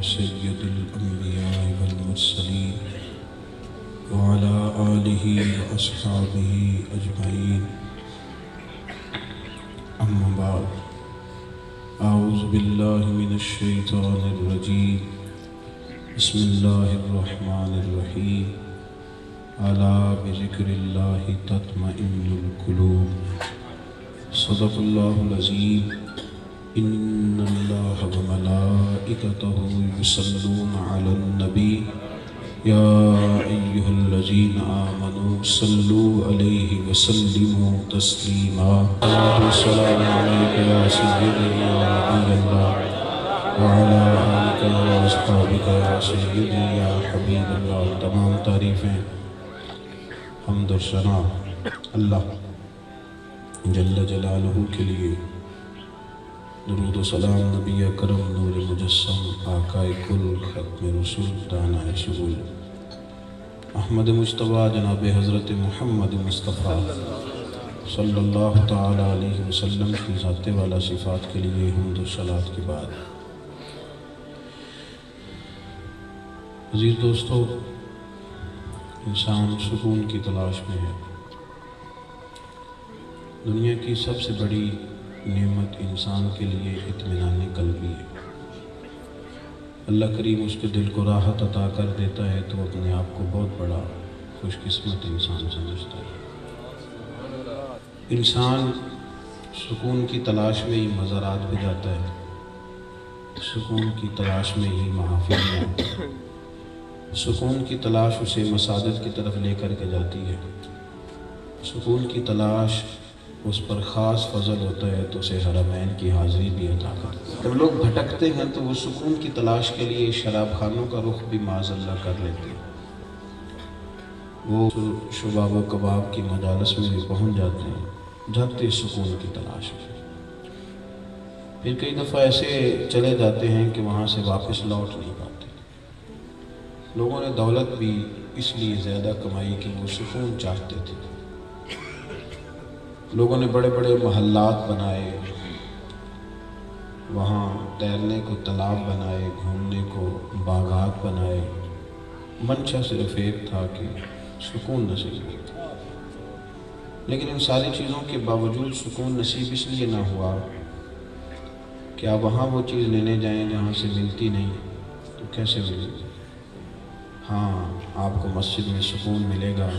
سيد الأنبياء والمرسلين وعلى آله وأصحابه أجمعين أما بعد أعوذ بالله من الشيطان الرجيم بسم الله الرحمن الرحيم ألا بذكر الله تطمئن القلوب صدق الله العظيم إن الله وملائكته يصلون على النبي يا أيها الذين آمنوا صلوا عليه وسلموا تسليما السلام عليك يا سيدي يا نبي الله وعلى آلك وأصحابك يا سيدي يا حبيب الله. تمام تعریفیں حمد و ثنا اللہ جل جلالہ کے لیے، درود و سلام نبی اکرم نور مجسم آقائے کل ختم رسول دانائے شغول احمد مجتبیٰ جناب حضرت محمد مصطفیٰ صلی اللہ تعالی علیہ وسلم کی ذات والا صفات کے لیے حمد و صلوات کے بعد، عزیز دوستو، انسان سکون کی تلاش میں ہے۔ دنیا کی سب سے بڑی نعمت انسان کے لیے اطمینان قلبی ہے۔ اللہ کریم اس کے دل کو راحت عطا کر دیتا ہے تو اپنے آپ کو بہت بڑا خوش قسمت انسان سمجھتا ہے۔ انسان سکون کی تلاش میں ہی مزارات پہ جاتا ہے، سکون کی تلاش میں ہی محافل میں آتا ہے، سکون کی تلاش اسے مساجد کی طرف لے کر کے جاتی ہے، سکون کی تلاش اس پر خاص فضل ہوتا ہے تو اسے حرمین کی حاضری بھی عطا کرتا ہے۔ جب لوگ بھٹکتے ہیں تو وہ سکون کی تلاش کے لیے شراب خانوں کا رخ بھی معاذ اللہ کر لیتے ہیں، وہ شباب و کباب کی مجالس میں بھی پہنچ جاتے ہیں جھکتے سکون کی تلاش میں۔ پھر کئی دفعہ ایسے چلے جاتے ہیں کہ وہاں سے واپس لوٹ نہیں پاتے۔ لوگوں نے دولت بھی اس لیے زیادہ کمائی کہ وہ سکون چاہتے تھے۔ لوگوں نے بڑے بڑے محلات بنائے، وہاں تیرنے کو تالاب بنائے، گھومنے کو باغات بنائے، منشا صرف ایک تھا کہ سکون نصیب ہو۔ لیکن ان ساری چیزوں کے باوجود سکون نصیب اس لیے نہ ہوا کہ آپ وہاں وہ چیز لینے جائیں جہاں سے ملتی نہیں تو کیسے ملے گی؟ ہاں، آپ کو مسجد میں سکون ملے گا،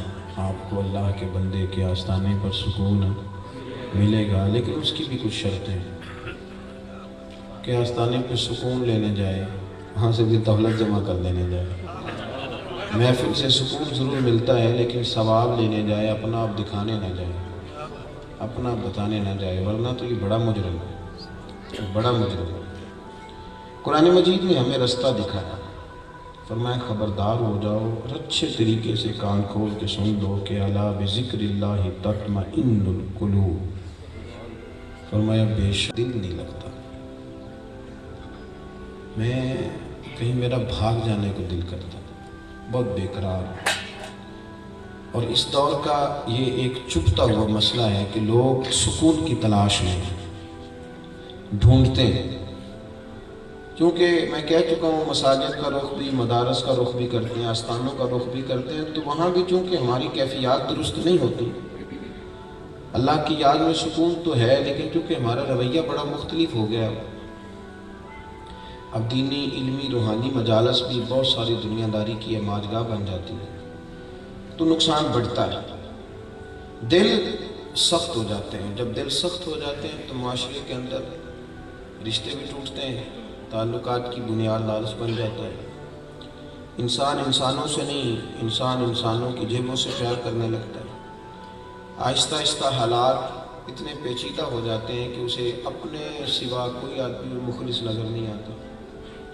آپ کو اللہ کے بندے کے آستانے پر سکون ملے گا، لیکن اس کی بھی کچھ شرطیں ہیں کہ آستانے پہ سکون لینے جائے، وہاں سے بھی دولت جمع کر لینے جائے۔ محفل سے سکون ضرور ملتا ہے لیکن ثواب لینے جائے، اپنا آپ دکھانے نہ جائے، اپنا آپ بتانے نہ جائے، ورنہ تو یہ بڑا مجرم ہے، بڑا مجرم ہے۔ قرآن مجید نے ہمیں رستہ دکھایا، فرمایا خبردار ہو جاؤ اور اچھے طریقے سے کان کھول کے سن لو کہ الا بذکر اللہ تطمئن القلوب، فرمایا بے شک دل نہیں لگتا، میں کہیں میرا بھاگ جانے کو دل کرتا، بہت بے قرار۔ اور اس دور کا یہ ایک چھپتا ہوا مسئلہ ہے کہ لوگ سکون کی تلاش میں ڈھونڈتے ہیں، کیونکہ میں کہہ چکا ہوں مساجد کا رخ بھی، مدارس کا رخ بھی کرتے ہیں، آستانوں کا رخ بھی کرتے ہیں، تو وہاں بھی چونکہ ہماری کیفیات درست نہیں ہوتی۔ اللہ کی یاد میں سکون تو ہے لیکن چونکہ ہمارا رویہ بڑا مختلف ہو گیا، اب دینی علمی روحانی مجالس بھی بہت ساری دنیا داری کی ماجگاہ بن جاتی ہے تو نقصان بڑھتا ہے، دل سخت ہو جاتے ہیں۔ جب دل سخت ہو جاتے ہیں تو معاشرے کے اندر رشتے بھی ٹوٹتے ہیں، تعلقات کی بنیاد لالچ بن جاتا ہے، انسان انسانوں سے نہیں، انسان انسانوں کی جیبوں سے پیار کرنے لگتا ہے۔ آہستہ آہستہ حالات اتنے پیچیدہ ہو جاتے ہیں کہ اسے اپنے سوا کوئی آدمی مخلص نظر نہیں آتا،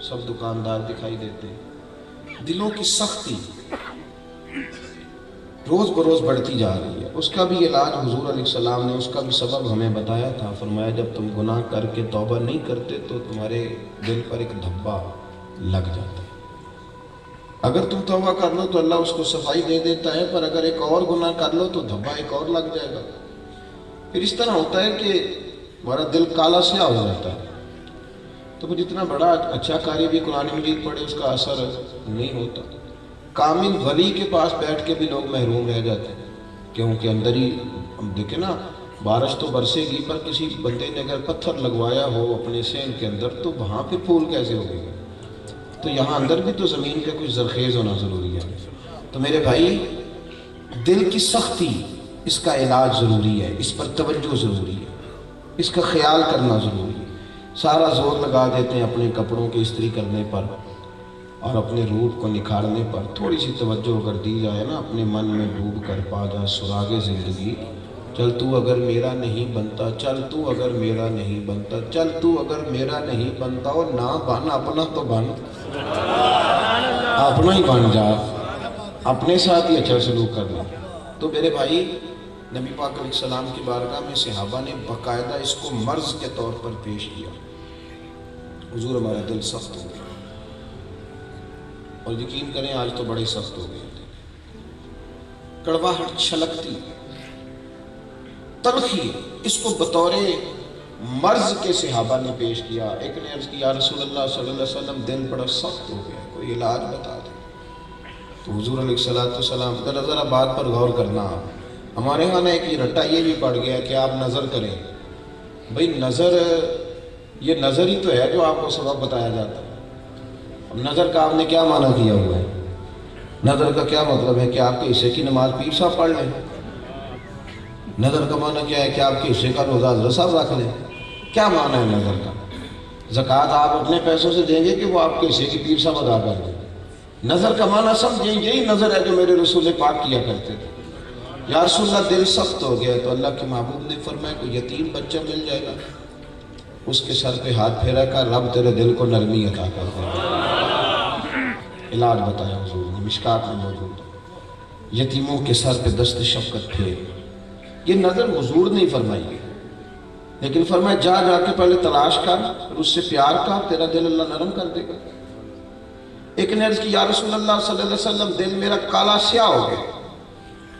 سب دکاندار دکھائی دیتے ہیں۔ دلوں کی سختی روز بروز بڑھتی جا رہی ہے۔ اس کا بھی علاج حضور علیہ السلام نے اس کا بھی سبب ہمیں بتایا تھا، فرمایا جب تم گناہ کر کے توبہ نہیں کرتے تو تمہارے دل پر ایک دھبا لگ جاتا ہے۔ اگر تم توبہ کر لو تو اللہ اس کو صفائی دے دیتا ہے، پر اگر ایک اور گناہ کر لو تو دھبا ایک اور لگ جائے گا۔ پھر اس طرح ہوتا ہے کہ ہمارا دل کالا سیاہ ہو جاتا ہے، تو وہ جتنا بڑا اچھا قاری بھی قرآن مجید پڑھے اس کا اثر نہیں ہوتا۔ کامل ولی کے پاس بیٹھ کے بھی لوگ محروم رہ جاتے ہیں، کیونکہ اندر ہی ہم دیکھیں نا، بارش تو برسے گی پر کسی بندے نے اگر پتھر لگوایا ہو اپنے سین کے اندر تو وہاں پھر پھول کیسے ہوگی؟ تو یہاں اندر بھی تو زمین پہ کچھ زرخیز ہونا ضروری ہے۔ تو میرے بھائی، دل کی سختی، اس کا علاج ضروری ہے، اس پر توجہ ضروری ہے، اس کا خیال کرنا ضروری ہے۔ سارا زور لگا دیتے ہیں اپنے کپڑوں کی استری کرنے پر اور اپنے روپ کو نکھارنے پر۔ تھوڑی سی توجہ اگر دی جائے نا، اپنے من میں ڈوب کر پا جا سراغ زندگی، چل تو اگر میرا نہیں بنتا، چل تو اگر میرا نہیں بنتا، چل تو اگر میرا نہیں بنتا، اور نہ بن اپنا تو بن، اپنا ہی بن جا، اپنے ساتھ ہی اچھا سلوک کرنا۔ تو میرے بھائی، نبی پاک علیہ السلام کی بارگاہ میں صحابہ نے باقاعدہ اس کو مرض کے طور پر پیش کیا، حضور ہمارا دل سخت ہو گیا، اور یقین کریں آج تو بڑے سخت ہو گئے، کڑواہٹ چھلکتی، تلخی، اس کو بطور مرض کے صحابہ نے پیش کیا۔ ایک نے عرض کی، یا رسول اللہ صلی اللہ علیہ وسلم، دل بڑا سخت ہو گیا، کوئی علاج بتا دیں۔ تو حضور علیہ السلام، ذرا بات پر غور کرنا، ہمارے ہاں ایک یہ رٹا یہ بھی پڑ گیا کہ آپ نظر کریں۔ بھئی نظر، یہ نظر ہی تو ہے جو آپ کو سبب بتایا جاتا ہے۔ اب نظر کا آپ نے کیا معنی کیا ہوا ہے؟ نظر کا کیا مطلب ہے کہ آپ کے حصے کی نماز پیر صاحب پڑھ لیں؟ نظر کا معنی کیا ہے کہ آپ کے حصے کا روزہ حضرت صاحب رکھ لیں؟ کیا معنی ہے نظر کا؟ زکوٰۃ آپ اپنے پیسوں سے دیں گے کہ وہ آپ کے حصے کی پیر صاحب ادا کر دیں؟ نظر کا معنی سمجھیں، یہی نظر ہے جو میرے رسول پاک کیا کرتے تھے۔ یا رسول اللہ، دل سخت ہو گیا، تو اللہ کے محبوب نے فرمایا کوئی یتیم بچہ مل جائے گا، اس کے سر پہ ہاتھ پھیرا کر، رب تیرے دل کو نرمی عطا کر دے گا۔ علاج بتایا حضور نے، مشکات میں موجود ہے، یتیموں کے سر پہ دست شفقت پھیر۔ یہ نظر حضور نہیں فرمائی، لیکن فرمایا جا جا کے پہلے تلاش کر، اور اس سے پیار کر، تیرا دل اللہ نرم کر دے گا۔ ایک نے عرض کی، یا رسول اللہ صلی اللہ علیہ وسلم، دل میرا کالا سیاہ ہو گیا،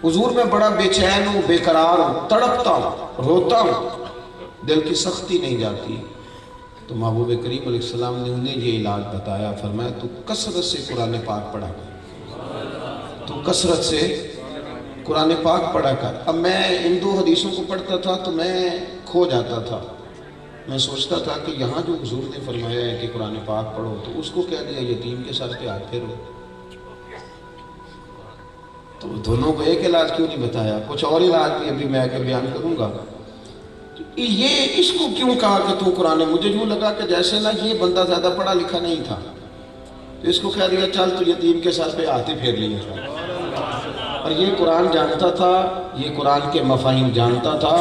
حضور میں بڑا بے چین ہوں، بے قرار ہوں، تڑپتا ہوں، روتا ہوں، دل کی سختی نہیں جاتی۔ تو محبوب کریم علیہ السلام نے انہیں یہ علاج بتایا، فرمایا تو کثرت سے قرآن پاک پڑھا کر، تو کثرت سے قرآن پاک پڑھا کر۔ اب میں ان دو حدیثوں کو پڑھتا تھا تو میں کھو جاتا تھا، میں سوچتا تھا کہ یہاں جو حضور نے فرمایا ہے کہ قرآن پاک پڑھو، تو اس کو کہہ دیا یتیم کے سر پہ ہاتھ پھیرو، تو دونوں کو ایک علاج کیوں نہیں بتایا؟ کچھ اور علاج بھی ابھی میں آگے بیان کروں گا۔ یہ اس کو کیوں کہا کہ تو قرآن؟ مجھے یوں لگا کہ جیسے نا یہ بندہ زیادہ پڑھا لکھا نہیں تھا، تو اس کو کہہ دیا چل تو یتیم کے سر پہ ہاتھ ہی پھیر لیا تھا۔ اور یہ قرآن جانتا تھا، یہ قرآن کے مفاہیم جانتا تھا،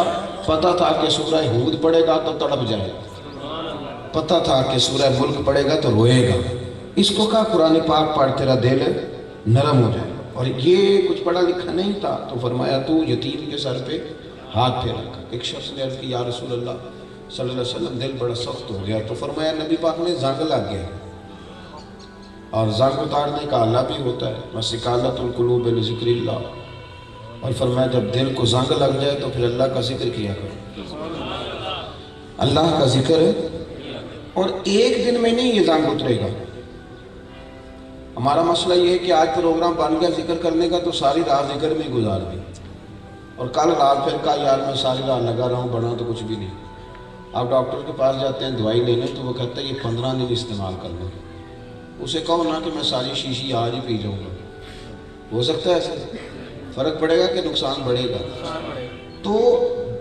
پتہ تھا کہ سورہ ہود پڑھے گا تو تڑپ جائے گا، پتہ تھا کہ سورہ ملک پڑھے گا تو روئے گا۔ اس کو کہا قرآن پاک پڑھ، تیرا دل نرم ہو جائے۔ اور یہ کچھ پڑھا لکھا نہیں تھا، تو فرمایا تو یتیم کے سر پہ ہاتھ پھیرا کر۔ ایک شخص نے عرض کی، یا رسول اللہ صلی اللہ علیہ وسلم، دل بڑا سخت ہو گیا۔ تو فرمایا نبی پاک نے زنگ لگ گیا، اور زنگ اتارنے کا اللہ بھی ہوتا ہے، مسکالۃ القلوب لذکر اللہ، اور فرمایا جب دل کو زنگ لگ جائے تو پھر اللہ کا ذکر کیا کرو، اللہ کا ذکر، اور ایک دن میں نہیں یہ زنگ اترے گا۔ ہمارا مسئلہ یہ ہے کہ آج پروگرام بن گیا ذکر کرنے کا تو ساری رات ذکر میں گزار دی، اور کل رات پھر کہا یار میں ساری رات لگا رہا ہوں، بنا تو کچھ بھی نہیں۔ آپ ڈاکٹر کے پاس جاتے ہیں دوائی لینے، تو وہ کہتا ہے یہ 15 دن استعمال کرنے، اسے کہو نا کہ میں ساری شیشی آج ہی پی جاؤں گا، ہو سکتا ہے ایسے؟ فرق پڑے گا کہ نقصان بڑھے گا؟ تو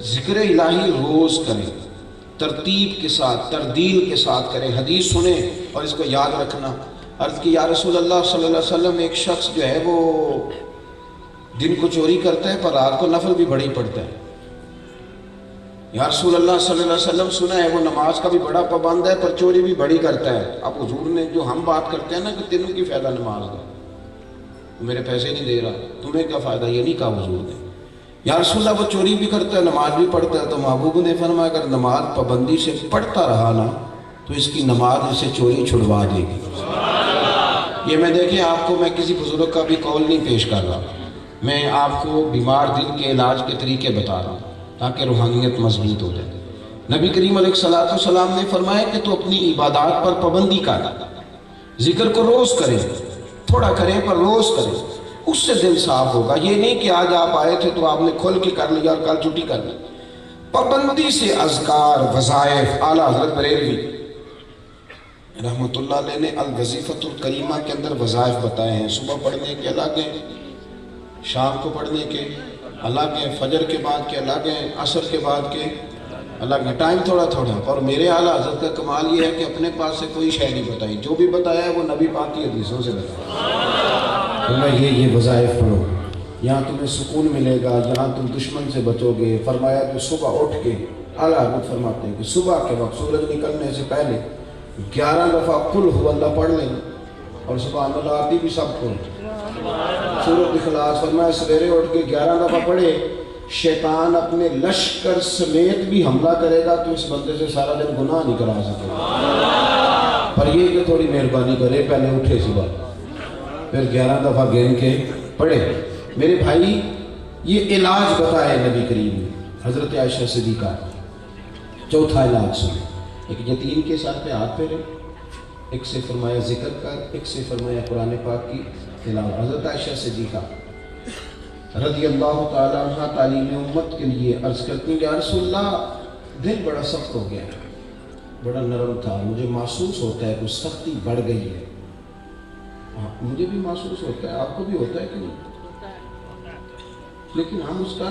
ذکر الہی روز کریں، ترتیب کے ساتھ، تردیل کے ساتھ کریں، حدیث سنیں اور اس کو یاد رکھنا۔ عرض کی، یا رسول اللہ صلی اللہ علیہ وسلم، ایک شخص جو ہے وہ دن کو چوری کرتا ہے پر رات کو نفل بھی بڑی پڑتا ہے۔ یا رسول اللہ صلی اللہ علیہ وسلم، سنا ہے وہ نماز کا بھی بڑا پابند ہے پر چوری بھی بڑی کرتا ہے۔ اب حضور نے جو ہم بات کرتے ہیں نا کہ تینوں کی فائدہ نماز کا، میرے پیسے نہیں دے رہا، تمہیں کیا فائدہ، یہ نہیں کہا حضور نے۔ یا رسول اللہ وہ چوری بھی کرتا ہے نماز بھی پڑھتا ہے، تو محبوب نے فرمایا اگر نماز پابندی سے پڑھتا رہا نا تو اس کی نماز اسے چوری چھڑوا دے گی۔ یہ میں دیکھیں آپ کو میں کسی بزرگ کا بھی قول نہیں پیش کر رہا، میں آپ کو بیمار دل کے علاج کے طریقے بتا رہا ہوں تاکہ روحانیت مضبوط ہو جائے۔ نبی کریم علیہ السلام نے فرمایا کہ تو اپنی عبادات پر پابندی کر، ذکر کو روز کرے، تھوڑا کرے پر روز کرے، اس سے دل صاف ہوگا۔ یہ نہیں کہ آج آپ آئے تھے تو آپ نے کھل کے کر لیا اور کل چھٹی کر لی۔ پابندی سے اذکار، وظائف، اعلیٰ حضرت بریلوی رحمۃ اللہ علیہ نے الوظیفۃ الکریمہ کے اندر وظائف بتائے ہیں۔ صبح پڑھنے کے الگ ہیں، شام کو پڑھنے کے الگ ہیں، فجر کے بعد کے الگ ہیں، عصر کے بعد کے الگ ہیں، ٹائم تھوڑا تھوڑا۔ اور میرے اعلیٰ حضرت کا کمال یہ ہے کہ اپنے پاس سے کوئی شے نہیں بتائی، جو بھی بتایا ہے وہ نبی پاک کی حدیثوں سے بتایا۔ یہ وظائف پڑھو، یہاں تمہیں سکون ملے گا، یہاں تم دشمن سے بچو گے۔ فرمایا کہ صبح اٹھ کے، اعلیٰ حضرت فرماتے ہیں کہ صبح کے وقت سورج نکلنے سے پہلے 11 دفعہ قل هو اللہ پڑھ لیں، اور سبحان اللہ آتی بھی سب کو سورۃ اخلاص۔ فرمایا سویرے اٹھ کے 11 دفعہ پڑھے، شیطان اپنے لشکر سمیت بھی حملہ کرے گا تو اس بندے سے سارا دن گناہ نہیں کرا سکے گا، پر یہ کہ تھوڑی مہربانی کرے، پہلے اٹھے صبح، پھر 11 دفعہ گن کے پڑھے۔ میرے بھائی یہ علاج بتائے نبی کریم نے، حضرت عائشہ صدیقہ۔ چوتھا علاج سنیں، ایک یتیم کے ساتھ پہ ہاتھ پھیرے، ایک سے فرمایا ذکر کر، ایک سے فرمایا قرآن پاک کی تلاوت۔ حضرت عائشہ صدیقہ رضی اللہ تعالیٰ عنہ تعلیم امت کے لیے عرض کرتی ہیں کہ یا رسول اللہ دل بڑا سخت ہو گیا ہے، بڑا نرم تھا، مجھے محسوس ہوتا ہے کچھ سختی بڑھ گئی ہے۔ مجھے بھی محسوس ہوتا ہے، آپ کو بھی ہوتا ہے کہ نہیں؟ لیکن ہم اس کا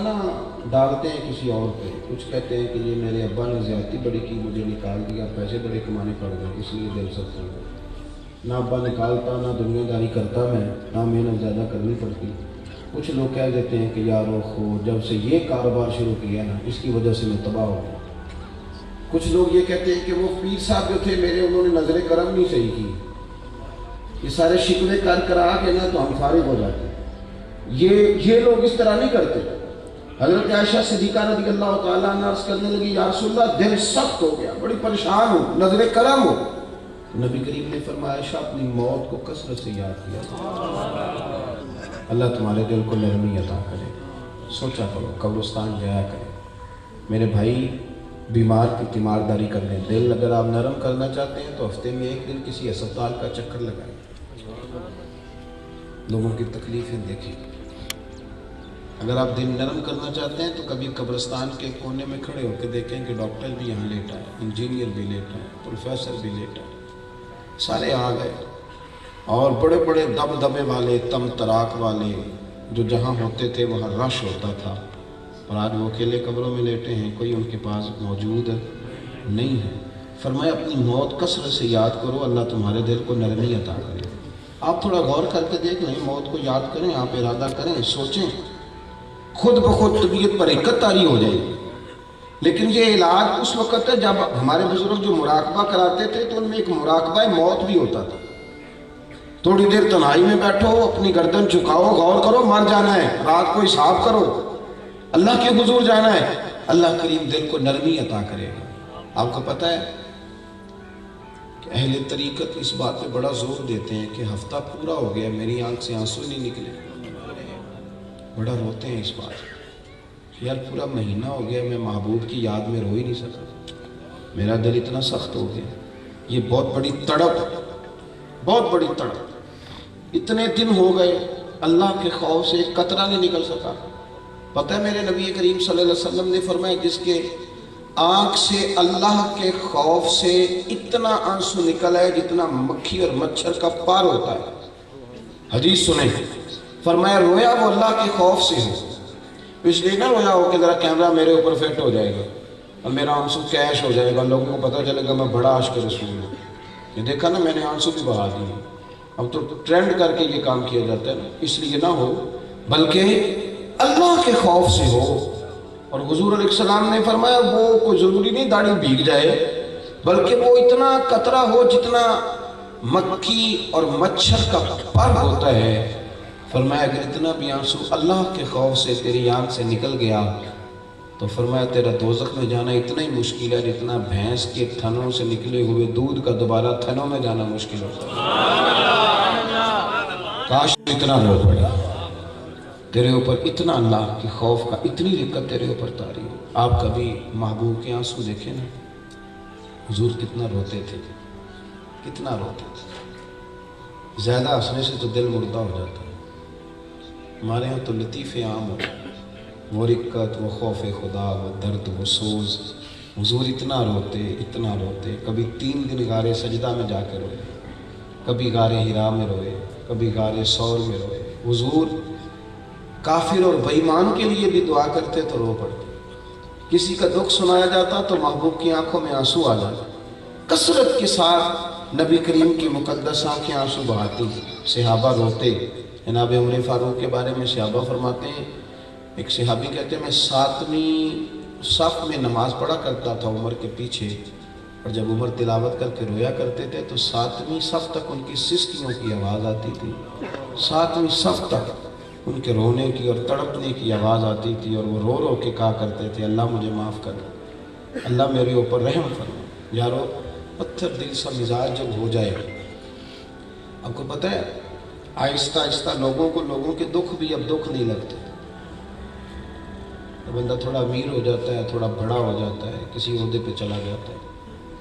ڈالتے ہیں کسی اور پہ، کچھ کہتے ہیں کہ یہ میرے ابا نے زیادتی بڑی کی، مجھے نکال دیا، پیسے بڑے کمانے پڑ گئے اس لیے دل سخت ہو گیا۔ نہ ابا نکالتا، نہ دنیا داری کرتا میں، نہ محنت زیادہ کرنی پڑتی۔ کچھ لوگ کہہ دیتے ہیں کہ یارو خو جب سے یہ کاروبار شروع کیا نا اس کی وجہ سے میں تباہ ہو گیا۔ کچھ لوگ یہ کہتے ہیں کہ وہ پیر صاحب جو تھے میرے، انہوں نے نظر کرم نہیں صحیح کی، یہ سارے شکوے کر کرا کے نا تو ہم فارغ ہو جاتے ہیں۔ یہ لوگ اس طرح نہیں کرتے۔ حضرت عائشہ صدیقہ رضی اللہ تعالیٰ عنہ عرض کرنے لگی یا رسول اللہ دل سخت ہو گیا، بڑی پریشان ہوں، نظر کرم ہو۔ نبی کریم نے فرمایا عائشہ اپنی موت کو کثرت سے یاد کیا۔ اللہ تمہارے دل کو نرمی عطا کرے، سوچا کرو، قبرستان جایا کرے۔ میرے بھائی بیمار کی تیمارداری کرنے، دل اگر آپ نرم کرنا چاہتے ہیں تو ہفتے میں ایک دن کسی اسپتال کا چکر لگائیں، لوگوں کی تکلیفیں دیکھیں۔ اگر آپ دل نرم کرنا چاہتے ہیں تو کبھی قبرستان کے کونے میں کھڑے ہو کے دیکھیں کہ ڈاکٹر بھی یہاں لیٹا ہے، انجینئر بھی لیٹا ہے، پروفیسر بھی لیٹا ہے، سارے آ گئے۔ اور بڑے بڑے دبدبے والے، تم تراک والے جو جہاں ہوتے تھے وہاں رش ہوتا تھا، اور آج وہ اکیلے قبروں میں لیٹے ہیں، کوئی ان کے پاس موجود نہیں ہے۔ فرمایا اپنی موت کثرت سے یاد کرو، اللہ تمہارے دل کو نرمی عطا کرے۔ آپ تھوڑا غور کر کے دیکھ لیں، موت کو یاد کریں، آپ ارادہ کریں، سوچیں، خود بخود طبیعت پر حرکت طاری ہو جائے گی۔ لیکن یہ علاج اس وقت ہے جب ہمارے بزرگ جو مراقبہ کراتے تھے تو ان میں ایک مراقبہ موت بھی ہوتا تھا۔ تھوڑی دیر تنہائی میں بیٹھو، اپنی گردن جھکاؤ، غور کرو، مر جانا ہے، رات کو حساب کرو، اللہ کے حضور جانا ہے، اللہ کریم دل کو نرمی عطا کرے گا۔ آپ کو پتہ ہے کہ اہل طریقت اس بات پہ بڑا زور دیتے ہیں کہ ہفتہ پورا ہو گیا میری آنکھ سے آنسو نہیں نکلے، بڑا روتے ہیں اس بات، یار پورا مہینہ ہو گیا میں محبوب کی یاد میں رو ہی نہیں سکا، میرا دل اتنا سخت ہو گیا۔ یہ بہت بڑی تڑپ، بہت بڑی تڑپ، اتنے دن ہو گئے اللہ کے خوف سے ایک قطرہ نہیں نکل سکا۔ پتہ ہے میرے نبی کریم صلی اللہ علیہ وسلم نے فرمایا جس کے آنکھ سے اللہ کے خوف سے اتنا آنسو نکل ہے جتنا مکھی اور مچھر کا پار ہوتا ہے۔ حدیث سنیں، فرمایا رویا وہ اللہ کے خوف سے ہو، اس لیے نہ رویا ہو کہ ذرا کیمرہ میرے اوپر فٹ ہو جائے گا اور میرا آنسو کیش ہو جائے گا، لوگوں کو پتہ چلے گا میں بڑا عاشق رسول ہوں، یہ دیکھا نا میں نے آنسو بھی بہا دیے۔ اب تو ٹرینڈ کر کے یہ کام کیا جاتا ہے نا، اس لیے نہ ہو، بلکہ اللہ کے خوف سے ہو۔ اور حضور علیہ السلام نے فرمایا وہ کوئی ضروری نہیں داڑھی بھیگ جائے، بلکہ وہ اتنا قطرہ ہو جتنا مکھی اور مچھر کا پر ہوتا ہے۔ فرمایا اگر اتنا بھی آنسو اللہ کے خوف سے تیری آنکھ سے نکل گیا تو فرمایا تیرا دوزخ میں جانا اتنا ہی مشکل ہے جتنا بھینس کے تھنوں سے نکلے ہوئے دودھ کا دوبارہ تھنوں میں جانا مشکل ہوتا ہے۔ کاش اتنا رو پڑے۔ تیرے اوپر اتنا اللہ کی خوف کا اتنی رقت تیرے اوپر طاری ہو۔ آپ کبھی محبوب کے آنسو دیکھیں نا، حضور کتنا روتے تھے، کتنا روتے تھے۔ زیادہ ہنسنے سے تو دل مردہ ہو جاتا ہے۔ ہمارے ہاں تو لطیف عام ہوتا ہے، وہ رقت، وہ خوف خدا، وہ درد، وہ سوز۔ حضور اتنا روتے، کبھی 3 دن غار سجدہ میں جا کے روئے، کبھی غار حرا میں روئے، کبھی غار ثور میں روئے۔ حضور کافر اور بے ایمان کے لیے بھی دعا کرتے تو رو پڑتے، کسی کا دکھ سنایا جاتا تو محبوب کی آنکھوں میں آنسو آ جاتے، کثرت کے ساتھ نبی کریم کی مقدس آنکھیں آنسو بہاتی، صحابہ روتے۔ جناب عمر فاروق کے بارے میں صحابہ فرماتے ہیں، ایک صحابی کہتے ہیں میں 7ویں صف میں نماز پڑھا کرتا تھا عمر کے پیچھے، اور جب عمر تلاوت کر کے رویا کرتے تھے تو 7ویں صف تک ان کی سسکیوں کی آواز آتی تھی، 7ویں صف تک ان کے رونے کی اور تڑپنے کی آواز آتی تھی، اور وہ رو رو کے کہا کرتے تھے اللہ مجھے معاف کر، اللہ میرے اوپر رحم فرما۔ یارو پتھر دل سا مزاج جب ہو جائے، آپ کو پتہ ہے آہستہ آہستہ لوگوں کے دکھ بھی اب دکھ نہیں لگتے۔ بندہ تھوڑا امیر ہو جاتا ہے، تھوڑا بڑا ہو جاتا ہے، کسی عہدے پہ چلا جاتا ہے،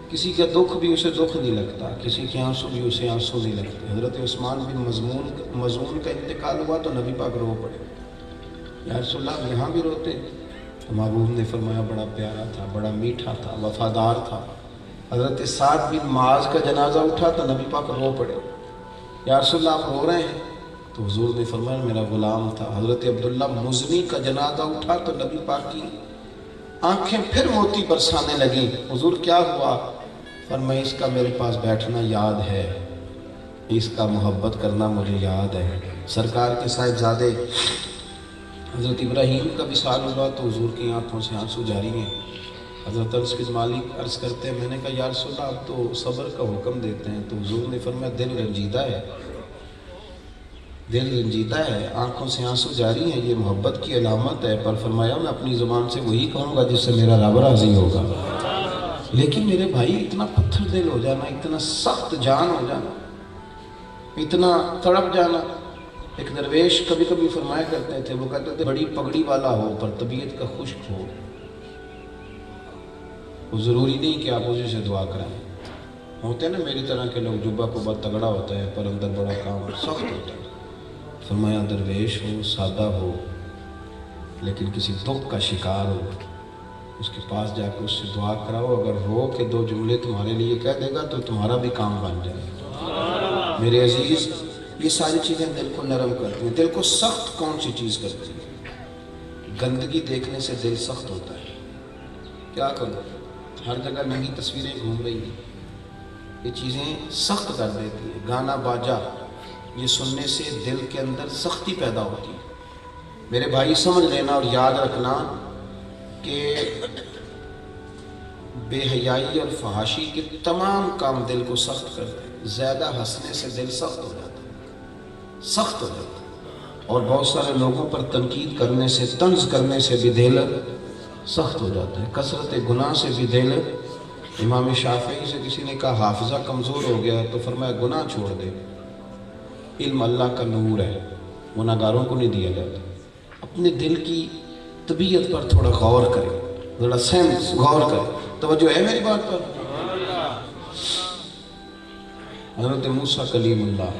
کسی کا دکھ بھی اسے دکھ نہیں لگتا، کسی کے آنسو بھی اسے آنسو نہیں لگتے۔ حضرت عثمان بن مظعون کا انتقال ہوا تو نبی پاک رو پڑے، یا رسول اللہ یہاں بھی روتے؟ تو محبوب نے فرمایا بڑا پیارا تھا، بڑا میٹھا تھا، وفادار تھا۔ حضرت سعد بن معاذ کا جنازہ اٹھا تو نبی پاک رو پڑے، یا رسول اللہ آپ رو رہے ہیں؟ تو حضور نے فرمایا میرا غلام تھا۔ حضرت عبداللہ مزنی کا جنازہ اٹھا تو نبی پاک کی آنکھیں پھر موتی برسانے لگیں۔ حضور کیا ہوا؟ فرمایا اس کا میرے پاس بیٹھنا یاد ہے، اس کا محبت کرنا مجھے یاد ہے۔ سرکار کے صاحبزادے حضرت ابراہیم کا وصال ہوا تو حضور کی آنکھوں سے آنسو جاری ہیں۔ حضرت انس بن مالک عرض کرتے ہیں میں نے کہا یا رسول اللہ آپ تو صبر کا حکم دیتے ہیں، تو حضور نے فرمایا دل رنجیدہ ہے، دل رنجیدہ ہے، آنکھوں سے آنسو جاری ہیں، یہ محبت کی علامت ہے۔ پر فرمایا میں اپنی زبان سے وہی کہوں گا جس سے میرا رب راضی ہوگا۔ لیکن میرے بھائی اتنا پتھر دل ہو جانا، اتنا سخت جان ہو جانا، اتنا تڑپ جانا۔ ایک درویش کبھی کبھی فرمایا کرتے تھے، وہ کہتے تھے بڑی پگڑی والا ہو پر طبیعت کا خشک ہو، وہ ضروری نہیں کہ آپ اسی سے دعا کرائیں۔ ہوتے ہیں نا میری طرح کے لوگ، جبہ کو بہت تگڑا ہوتا ہے پر اندر بڑا کام سخت ہوتا ہے۔ فرمایا درویش ہو، سادہ ہو، لیکن کسی دکھ کا شکار ہو، اس کے پاس جا کے اس سے دعا کراؤ، اگر رو کے 2 جملے تمہارے لیے کہہ دے گا تو تمہارا بھی کام بن جائے گا۔ میرے عزیز یہ ساری چیزیں دل کو نرم کرتی ہیں۔ دل کو سخت کون سی چیز کرتی ہے؟ گندگی دیکھنے سے دل سخت ہوتا ہے۔ کیا کروں؟ ہر جگہ ننگی تصویریں گھوم رہی ہیں، یہ چیزیں سخت کر دیتی ہیں۔ گانا باجا یہ سننے سے دل کے اندر سختی پیدا ہوتی ہے۔ میرے بھائی سمجھ لینا اور یاد رکھنا کہ بے حیائی اور فحاشی کے تمام کام دل کو سخت کرتے ہیں۔ زیادہ ہنسنے سے دل سخت ہو جاتا ہے، سخت ہو جاتا ہے، اور بہت سارے لوگوں پر تنقید کرنے سے، طنز کرنے سے بھی دل سخت ہو جاتا ہے۔ کثرت گناہ سے بھی دل، امام شافعی سے کسی نے کہا حافظہ کمزور ہو گیا تو فرمایا گناہ چھوڑ دے، علم اللہ کا نور ہے، گناہ گاروں کو نہیں دیا جاتا۔ اپنے دل کی طبیعت پر تھوڑا غور کرے، تھوڑا سینس غور کرے۔ توجہ ہے میری بات پر؟ حضرت موسیٰ کلیم اللہ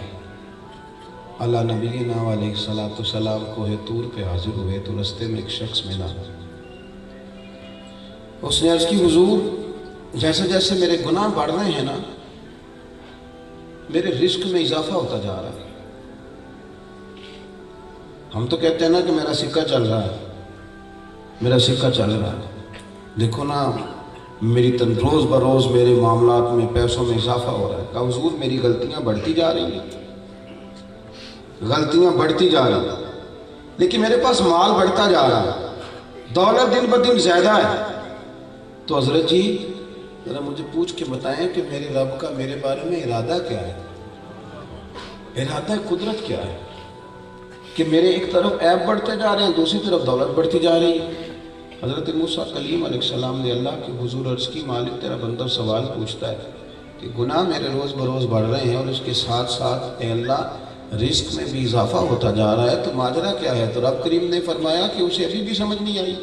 علیہ نبینا علیہ الصلوۃ والسلام کوہ طور پہ حاضر ہوئے تو رستے میں ایک شخص ملا۔ اس نے عرض کی حضور جیسے جیسے میرے گناہ بڑھ رہے ہیں نا، میرے رزق میں اضافہ ہوتا جا رہا ہے۔ ہم تو کہتے ہیں نا کہ میرا سکہ چل رہا ہے، میرا سکہ چل رہا ہے، دیکھو نا میری روز بروز میرے معاملات میں پیسوں میں اضافہ ہو رہا ہے۔ کہا حضور میری غلطیاں بڑھتی جا رہی ہیں، غلطیاں بڑھتی جا رہی ہیں، لیکن میرے پاس مال بڑھتا جا رہا ہے، دولت دن بدن زیادہ ہے۔ تو حضرت جی ذرا مجھے پوچھ کے بتائیں کہ میرے رب کا میرے بارے میں ارادہ کیا ہے، ارادہ قدرت کیا ہے کہ میرے ایک طرف عیب بڑھتے جا رہے ہیں، دوسری طرف دولت بڑھتی جا رہی ہے۔ حضرت موسیٰ کلیم علیہ السلام نے اللہ کے حضور عرض کی مالک تیرا بندہ سوال پوچھتا ہے کہ گناہ میرے روز بروز بڑھ رہے ہیں اور اس کے ساتھ ساتھ اے اللہ رزق میں بھی اضافہ ہوتا جا رہا ہے، تو ماجرا کیا ہے؟ تو رب کریم نے فرمایا کہ اسے ابھی بھی سمجھ نہیں آئی،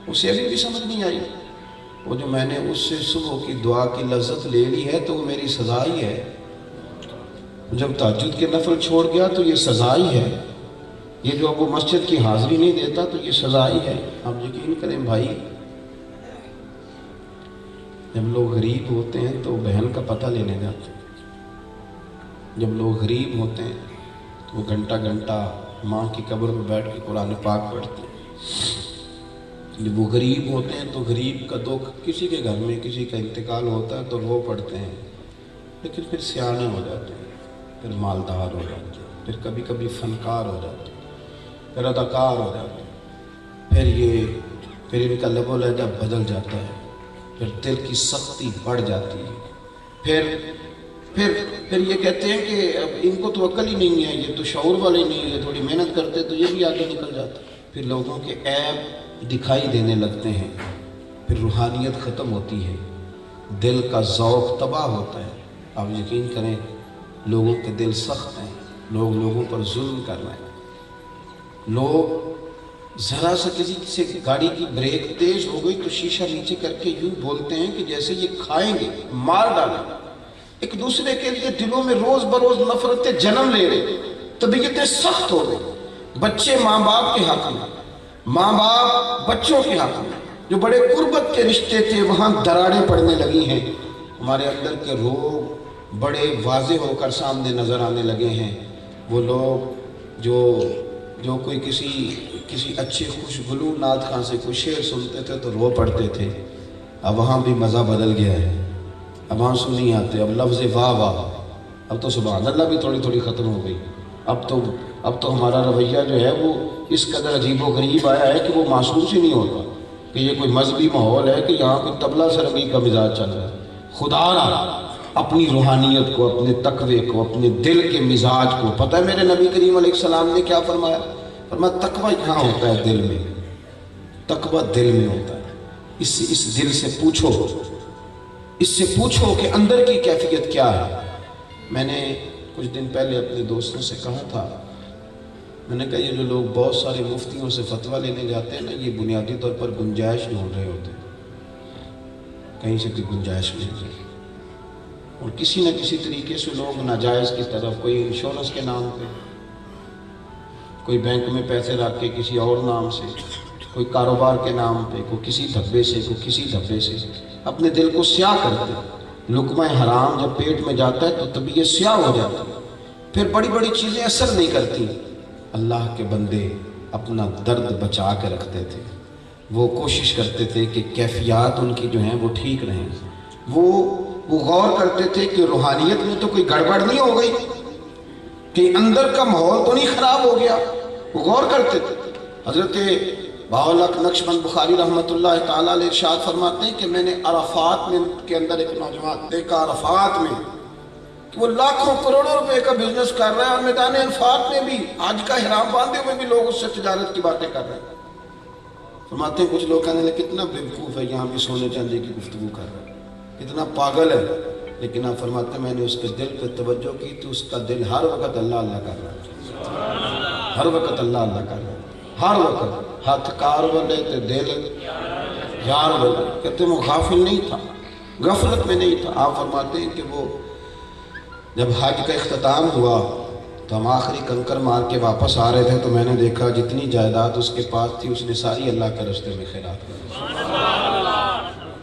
اسے ابھی بھی سمجھ نہیں آئی۔ وہ جو میں نے اس سے صبح کی دعا کی لذت لے لی ہے تو وہ میری سزا ہی ہے۔ جب تہجد کے نفل چھوڑ گیا تو یہ سزا ہی ہے۔ یہ جو اب وہ مسجد کی حاضری نہیں دیتا تو یہ سزا ہی ہے۔ آپ یقین کریں بھائی، جب لوگ غریب ہوتے ہیں تو بہن کا پتہ لینے جاتے ہیں۔ جب لوگ غریب ہوتے ہیں تو وہ گھنٹہ گھنٹہ ماں کی قبر میں بیٹھ کے قرآن پاک پڑھتے ہیں۔ جب وہ غریب ہوتے ہیں تو غریب کا دکھ، کسی کے گھر میں کسی کا انتقال ہوتا ہے تو وہ پڑھتے ہیں، لیکن پھر سیانے ہو جاتے ہیں، پھر مالدار ہو جاتے ہیں، پھر کبھی کبھی فنکار ہو جاتے ہیں، پھر اداکار ہو جاتے ہیں، پھر ان کا لب و لہجہ بدل جاتا ہے، پھر دل کی سختی بڑھ جاتی ہے، پھر یہ کہتے ہیں کہ اب ان کو تو عقل ہی نہیں ہے، یہ تو شعور والے نہیں ہے، تھوڑی محنت کرتے تو یہ بھی آگے نکل جاتا ہے۔ پھر لوگوں کے عیب دکھائی دینے لگتے ہیں، پھر روحانیت ختم ہوتی ہے، دل کا ذوق تباہ ہوتا ہے۔ آپ یقین کریں لوگوں کے دل سخت ہیں، لوگ لوگوں پر ظلم کر رہے ہیں۔ لوگ ذرا سا کسی سے گاڑی کی بریک تیز ہو گئی تو شیشہ نیچے کر کے یوں بولتے ہیں کہ جیسے یہ کھائیں گے، مار ڈالیں۔ ایک دوسرے کے لیے دلوں میں روز بروز نفرتیں جنم لے رہے، طبیعتیں سخت ہو گئی۔ بچے ماں باپ کے حق میں، ماں باپ بچوں کے حق میں، جو بڑے قربت کے رشتے تھے وہاں دراڑیں پڑنے لگی ہیں۔ ہمارے اندر کے روگ بڑے واضح ہو کر سامنے نظر آنے لگے ہیں۔ وہ لوگ جو کوئی کسی اچھے خوشگلو نعت خاں سے کوئی شعر سنتے تھے تو رو پڑتے تھے، اب وہاں بھی مزہ بدل گیا ہے، اب آنسو نہیں آتے، اب لفظ واہ واہ، اب تو سبحان اللہ بھی تھوڑی تھوڑی ختم ہو گئی۔ اب تو ہمارا رویہ جو ہے وہ اس قدر عجیب و غریب آیا ہے کہ وہ محسوس ہی نہیں ہوتا کہ یہ کوئی مذہبی ماحول ہے کہ یہاں کوئی طبلہ سرنگی کا مزاج چل رہا ہے۔ خدا را اپنی روحانیت کو، اپنے تقوی کو، اپنے دل کے مزاج کو، پتہ ہے میرے نبی کریم علیہ السلام نے کیا فرمایا؟ فرمایا تقوی کہاں ہوتا ہے؟ دل میں۔ تقوی دل میں ہوتا ہے۔ اس دل سے پوچھو، اس سے پوچھو کہ اندر کی کیفیت کیا ہے۔ میں نے کچھ دن پہلے اپنے دوستوں سے کہا تھا، میں نے کہا یہ جو لوگ بہت سارے مفتیوں سے فتویٰ لینے جاتے ہیں نا، یہ بنیادی طور پر گنجائش ڈھونڈ رہے ہوتے ہیں، کہیں سے کوئی گنجائش مل جائے، اور کسی نہ کسی طریقے سے لوگ ناجائز کی طرف، کوئی انشورنس کے نام پہ، کوئی بینک میں پیسے رکھ کے کسی اور نام سے، کوئی کاروبار کے نام پہ، کوئی کسی دھبے سے، کوئی کسی دھبے سے اپنے دل کو سیاہ کرتے۔ لقمہ حرام جب پیٹ میں جاتا ہے تو طبیعت سیاہ ہو جاتی ہے، پھر بڑی بڑی چیزیں اثر نہیں کرتی۔ اللہ کے بندے اپنا درد بچا کے رکھتے تھے، وہ کوشش کرتے تھے کہ کیفیات ان کی جو ہیں وہ ٹھیک رہیں، وہ غور کرتے تھے کہ روحانیت میں تو کوئی گڑبڑ نہیں ہو گئی، کہ اندر کا ماحول تو نہیں خراب ہو گیا، وہ غور کرتے تھے۔ حضرت باولک نقشبند بخاری رحمۃ اللہ تعالیٰ علیہ ارشاد فرماتے ہیں کہ میں نے عرفات میں کے اندر ایک نوجوان دیکھا، عرفات میں کہ وہ لاکھوں کروڑوں روپے کا بزنس کر رہا ہے، اور میدان انفاق میں بھی آج کا احرام باندھے ہوئے بھی لوگ اس سے تجارت کی باتیں کر رہے ہیں۔ فرماتے ہیں کچھ لوگ کہنے لگے کتنا بیوقوف ہے، یہاں بھی سونے چاندی کی گفتگو کر رہا ہے، کتنا پاگل ہے، لیکن آپ فرماتے ہیں میں نے اس کے دل پہ توجہ کی تو اس کا دل ہر وقت اللہ اللہ کر رہا ہے، ہر وقت اللہ اللہ کر رہا ہے، ہر وقت ہاتھ کار والے تے دل یار والے، کہتے ہیں وہ غافل نہیں تھا، غفلت میں نہیں تھا۔ آپ فرماتے ہیں کہ وہ جب حج کا اختتام ہوا تو ہم آخری کنکر مار کے واپس آ رہے تھے تو میں نے دیکھا جتنی جائیداد اس کے پاس تھی اس نے ساری اللہ کے راستے میں خیرات کر دی،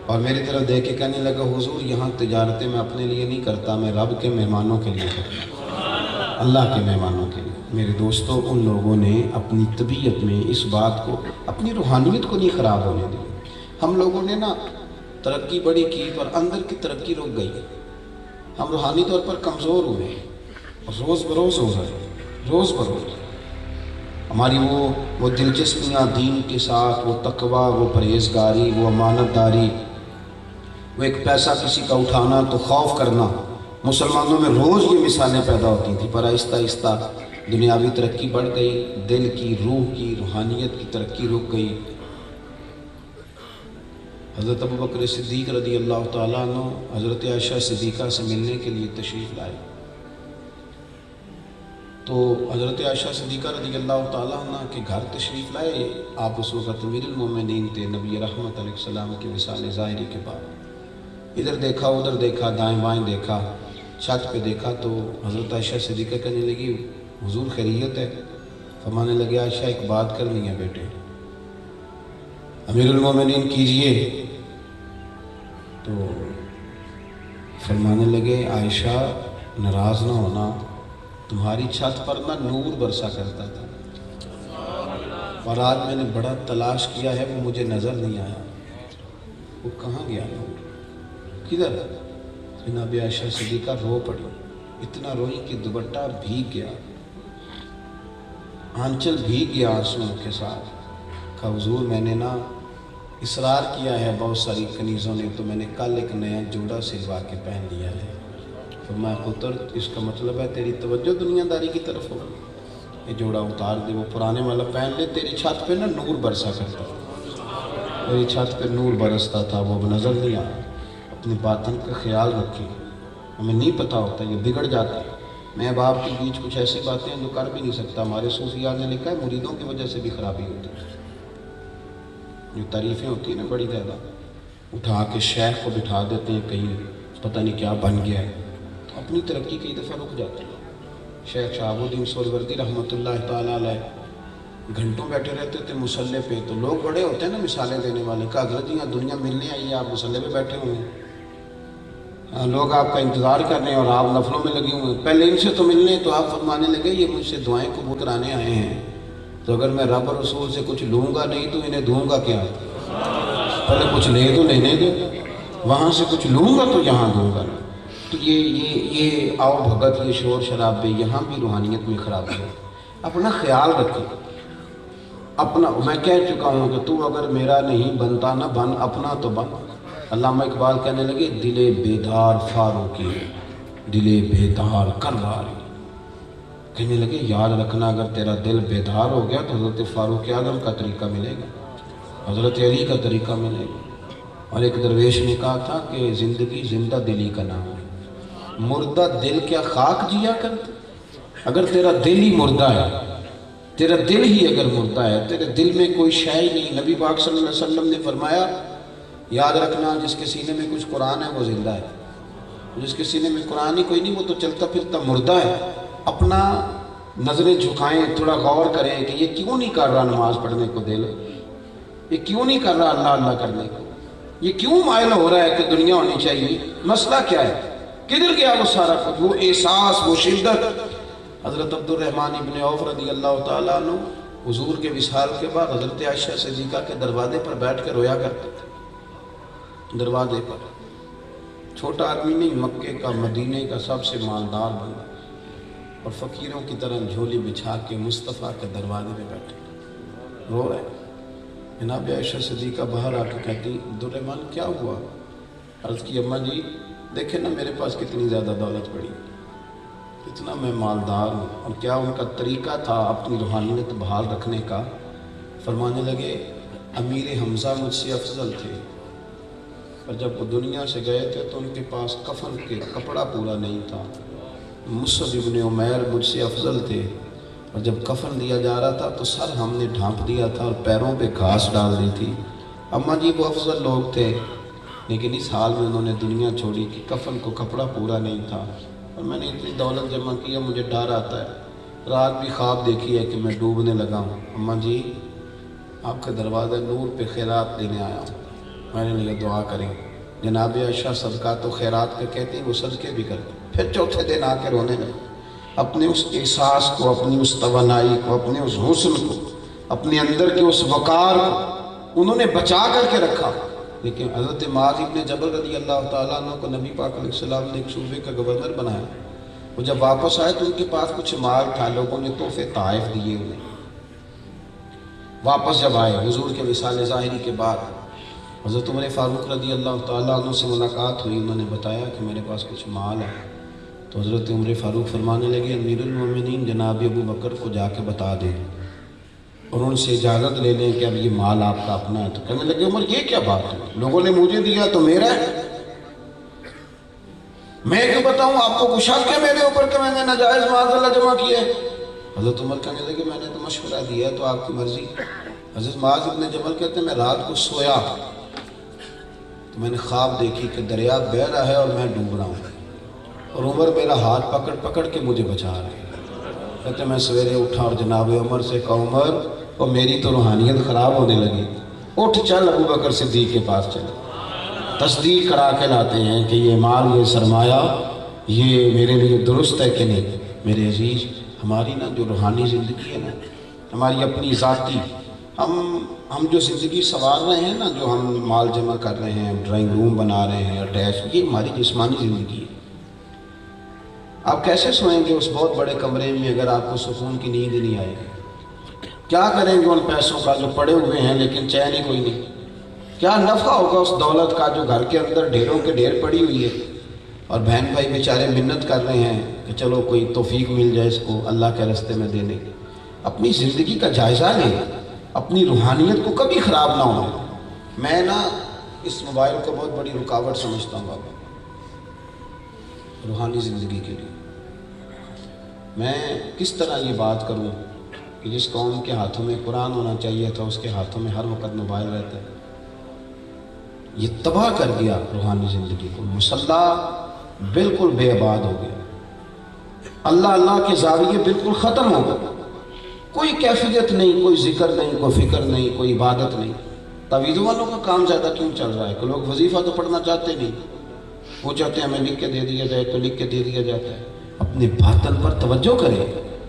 اور میری طرف دیکھ کے کہنے لگا حضور یہاں تجارتیں میں اپنے لیے نہیں کرتا، میں رب کے مہمانوں کے لیے کرتا، اللہ کے مہمانوں کے لیے۔ میرے دوستو، ان لوگوں نے اپنی طبیعت میں اس بات کو، اپنی روحانیت کو نہیں خراب ہونے دی۔ ہم لوگوں نے نا ترقی بڑی کی پر اندر کی ترقی رک گئی، ہم روحانی طور پر کمزور ہوئے، روز بروز ہو رہے، روز بروز ہماری وہ دلچسپیاں دین کے ساتھ، وہ تقوی، وہ پرہیزگاری، وہ امانت داری، وہ ایک پیسہ کسی کا اٹھانا تو خوف کرنا، مسلمانوں میں روز یہ مثالیں پیدا ہوتی تھیں، پر آہستہ آہستہ دنیاوی ترقی بڑھ گئی، دل کی، روح کی، روحانیت کی ترقی رک گئی۔ حضرت ابوبکر صدیق رضی اللہ تعالیٰ عنہ حضرت عائشہ صدیقہ سے ملنے کے لیے تشریف لائے، تو حضرت عائشہ صدیقہ رضی اللہ تعالیٰ عنہ کے گھر تشریف لائے. آپ اس وقت امیر المومنین تھے، نبی رحمت علیہ السلام کے وصال ظاہری کے بعد. ادھر دیکھا ادھر دیکھا دائیں بائیں دیکھا، چھت پہ دیکھا تو حضرت عائشہ صدیقہ کہنے لگی حضور خیریت ہے؟ فرمانے لگے عائشہ ایک بات کرنی ہے بیٹے. امیر المومنین کیجئے. تو فرمانے لگے عائشہ ناراض نہ ہونا، تمہاری چھت پر نہ نور برسا کرتا تھا، اور آج میں نے بڑا تلاش کیا ہے وہ مجھے نظر نہیں آیا. وہ کہاں گیا نور؟ کدھر؟ جناب عائشہ صدیقہ رو پڑی، اتنا روئی کہ دوپٹہ بھیگ گیا، آنچل بھیگ گیا آنسوؤں کے ساتھ. کہا حضور میں نے نا اصرار کیا ہے بہت ساری کنیزوں نے، تو میں نے کل ایک نیا جوڑا سلوا کے پہن لیا ہے. فرمایا پتر اس کا مطلب ہے تیری توجہ دنیا داری کی طرف ہوگی، یہ جوڑا اتار دے، وہ پرانے والا پہن لے. تیری چھت پہ نا نور برسا کرتا تھا، میری چھت پہ نور برستا تھا، وہ اب نظر نہیں آیا. اپنے باطن کا خیال رکھیں، ہمیں نہیں پتہ ہوتا یہ بگڑ جاتا ہے. میں اب آپ کے بیچ کچھ ایسی باتیں جو کر بھی نہیں سکتا. ہمارے صوفیاء نے لکھا ہے مریدوں کی وجہ سے بھی خرابی ہوتی ہے. جو تعریفیں ہوتی ہیں نا بڑی زیادہ، اٹھا کے شیخ کو بٹھا دیتے ہیں کہیں پتہ نہیں کیا بن گیا ہے، تو اپنی ترقی کئی دفعہ رک جاتی ہے. شیخ شہاب الدین سہروردی رحمۃ اللہ تعالیٰ علیہ گھنٹوں بیٹھے رہتے تھے مسلح پہ. تو لوگ بڑے ہوتے ہیں نا مثالیں دینے والے، کہا حضرت جی یہاں دنیا ملنے آئی ہے، آپ مسلح پہ بیٹھے ہوئے ہیں، لوگ آپ کا انتظار کر رہے ہیں اور آپ نفلوں میں لگے ہوئے ہیں. پہلے ان سے تو ملنے. تو آپ فرمانے لگے یہ مجھ سے دعائیں قبول کرانے آئے ہیں، تو اگر میں رب اور رسول سے کچھ لوں گا نہیں تو انہیں دوں گا کیا؟ پہلے کچھ لے تو لینے دے، وہاں سے کچھ لوں گا تو یہاں دوں گا. تو یہ آؤ بھگت، یہ شور شرابے، یہاں بھی روحانیت میں خرابی ہے. اپنا خیال رکھیں. اپنا میں کہہ چکا ہوں کہ تو اگر میرا نہیں بنتا نہ بن، اپنا تو بن. علامہ اقبال کہنے لگے دل بیدار فاروقی، دل بیدار کراری. کہنے لگے یاد رکھنا اگر تیرا دل بیدار ہو گیا تو حضرت فاروق اعظم کا طریقہ ملے گا، حضرت علی کا طریقہ ملے گا. اور ایک درویش نے کہا تھا کہ زندگی زندہ دلی کا نام ہے، مردہ دل کیا خاک جیا کرتے؟ اگر تیرا دل ہی مردہ ہے، تیرا دل ہی اگر مردہ ہے، تیرے دل میں کوئی شے ہی نہیں. نبی پاک صلی اللہ علیہ وسلم نے فرمایا یاد رکھنا جس کے سینے میں کچھ قرآن ہے وہ زندہ ہے، جس کے سینے میں قرآن ہی کوئی نہیں وہ تو چلتا پھرتا مردہ ہے. اپنا نظریں جھکائیں، تھوڑا غور کریں کہ یہ کیوں نہیں کر رہا نماز پڑھنے کو دل، یہ کیوں نہیں کر رہا اللہ اللہ کرنے کو، یہ کیوں مائل ہو رہا ہے کہ دنیا ہونی چاہیے، مسئلہ کیا ہے، کدھر گیا وہ سارا کچھ، وہ احساس، وہ شدت. حضرت عبد الرحمن ابن عوف رضی اللہ تعالیٰ عنہ حضور کے وصال کے بعد حضرت عائشہ صدیقہ کے دروازے پر بیٹھ کے رویا کرتے تھے. دروازے پر چھوٹا آدمی نہیں، مکے کا مدینے کا سب سے مالدار بندہ، اور فقیروں کی طرح جھولی بچھا کے مصطفیٰ کے دروازے پہ بیٹھے رو رہے. جناب عائشہ صدیقہ باہر آ کے کہتی عبد الرحمن کیا ہوا؟ عرض کی اماں جی دیکھیں نا میرے پاس کتنی زیادہ دولت پڑی، اتنا میں مالدار ہوں. اور کیا ان کا طریقہ تھا اپنی روحانیت بحال رکھنے کا. فرمانے لگے امیر حمزہ مجھ سے افضل تھے، اور جب وہ دنیا سے گئے تھے تو ان کے پاس کفن کے کپڑا پورا نہیں تھا. مصعب ابن عمیر مجھ سے افضل تھے، اور جب کفن دیا جا رہا تھا تو سر ہم نے ڈھانپ دیا تھا اور پیروں پہ گھاس ڈال دی تھی. اماں جی وہ افضل لوگ تھے، لیکن اس حال میں انہوں نے دنیا چھوڑی کہ کفن کو کپڑا پورا نہیں تھا. اور میں نے اتنی دولت جمع کیا، مجھے ڈر آتا ہے، رات بھی خواب دیکھی ہے کہ میں ڈوبنے لگا ہوں. اماں جی آپ کے دروازے نور پہ خیرات دینے آیا ہوں، میرے لیے دعا کریں. جناب عائشہ صدقات و خیرات کا کہتے ہیں، وہ صدقے بھی کرتے. پھر چوتھے دن آ کے رونے لگے. اپنے اس احساس کو، اپنی اس توانائی کو، اپنے اس حسن کو، اپنے اندر کے اس وقار کو انہوں نے بچا کر کے رکھا. لیکن حضرت معاذ ابن جبل رضی اللہ تعالیٰ عنہ کو نبی پاک علیہ السلام نے ایک صوبے کا گورنر بنایا. وہ جب واپس آئے تو ان کے پاس کچھ مال تھا، لوگوں نے تحفے طائف دیے انہیں. واپس جب آئے حضور کے وصال ظاہری کے بعد حضرت عمر فاروق رضی اللہ تعالیٰ عنہ سے ملاقات ہوئی. انہوں نے بتایا کہ میرے پاس کچھ مال ہے. تو حضرت عمر فاروق فرمانے لگے امیر المومنین جناب ابو بکر کو جا کے بتا دیں اور ان سے اجازت لے لیں کہ اب یہ مال آپ کا اپنا ہے. تو کہنے لگے عمر یہ کیا بات ہے، لوگوں نے مجھے دیا تو میرا ہے. میں کیوں بتاؤں آپ کو؟ کچھ شک ہے میرے اوپر کہ میں نے ناجائز معاذ اللہ جمع کیا ہے؟ حضرت عمر کہنے لگے میں نے تو مشورہ دیا ہے تو آپ کی مرضی۔ حضرت معاذ ابن جبل کہتے ہیں میں رات کو سویا تو میں نے خواب دیکھی کہ دریا بہہ رہا ہے اور میں ڈوب رہا ہوں، اور عمر میرا ہاتھ پکڑ پکڑ کے مجھے بچا رہے ہیں۔ کہتے ہیں میں سویرے اٹھا اور جناب عمر سے کہا عمر اور میری تو روحانیت خراب ہونے لگی، اٹھ چل ابو بکر صدیق کے پاس چل، تصدیق کرا کے لاتے ہیں کہ یہ مال یہ سرمایہ یہ میرے لیے درست ہے کہ نہیں۔ میرے عزیز ہماری نا جو روحانی زندگی ہے نا، ہماری اپنی ذاتی ہم جو زندگی سنوار رہے ہیں نا، جو ہم مال جمع کر رہے ہیں، ڈرائنگ روم بنا رہے ہیں اٹیچ، یہ ہماری جسمانی زندگی ہے۔ آپ کیسے سوئیں گے اس بہت بڑے کمرے میں اگر آپ کو سکون کی نیند نہیں آئے گی؟ کیا کریں گے ان پیسوں کا جو پڑے ہوئے ہیں لیکن چین ہی کوئی نہیں؟ کیا نفع ہوگا اس دولت کا جو گھر کے اندر ڈھیروں کے ڈھیر پڑی ہوئی ہے، اور بہن بھائی بیچارے منت کر رہے ہیں کہ چلو کوئی توفیق مل جائے اس کو اللہ کے راستے میں دینے۔ اپنی زندگی کا جائزہ لیں، اپنی روحانیت کو کبھی خراب نہ ہونے۔ میں نا اس موبائل کو بہت بڑی رکاوٹ سمجھتا ہوں بابا روحانی زندگی کے لیے۔ میں کس طرح یہ بات کروں کہ جس قوم کے ہاتھوں میں قرآن ہونا چاہیے تھا اس کے ہاتھوں میں ہر وقت موبائل رہتا ہے۔ یہ تباہ کر دیا روحانی زندگی کو، مسلح بالکل بے آباد ہو گیا، اللہ اللہ کے زاویے بالکل ختم ہو گئے، کوئی کیفیت نہیں، کوئی ذکر نہیں، کوئی فکر نہیں، کوئی عبادت نہیں۔ تعویذوں والوں کا کام زیادہ کیوں چل رہا ہے کہ لوگ وظیفہ تو پڑھنا چاہتے نہیں، وہ چاہتے ہیں ہمیں لکھ کے دے دیا جائے تو لکھ کے دے دیا جاتا ہے۔ اپنے باطن پر توجہ کریں،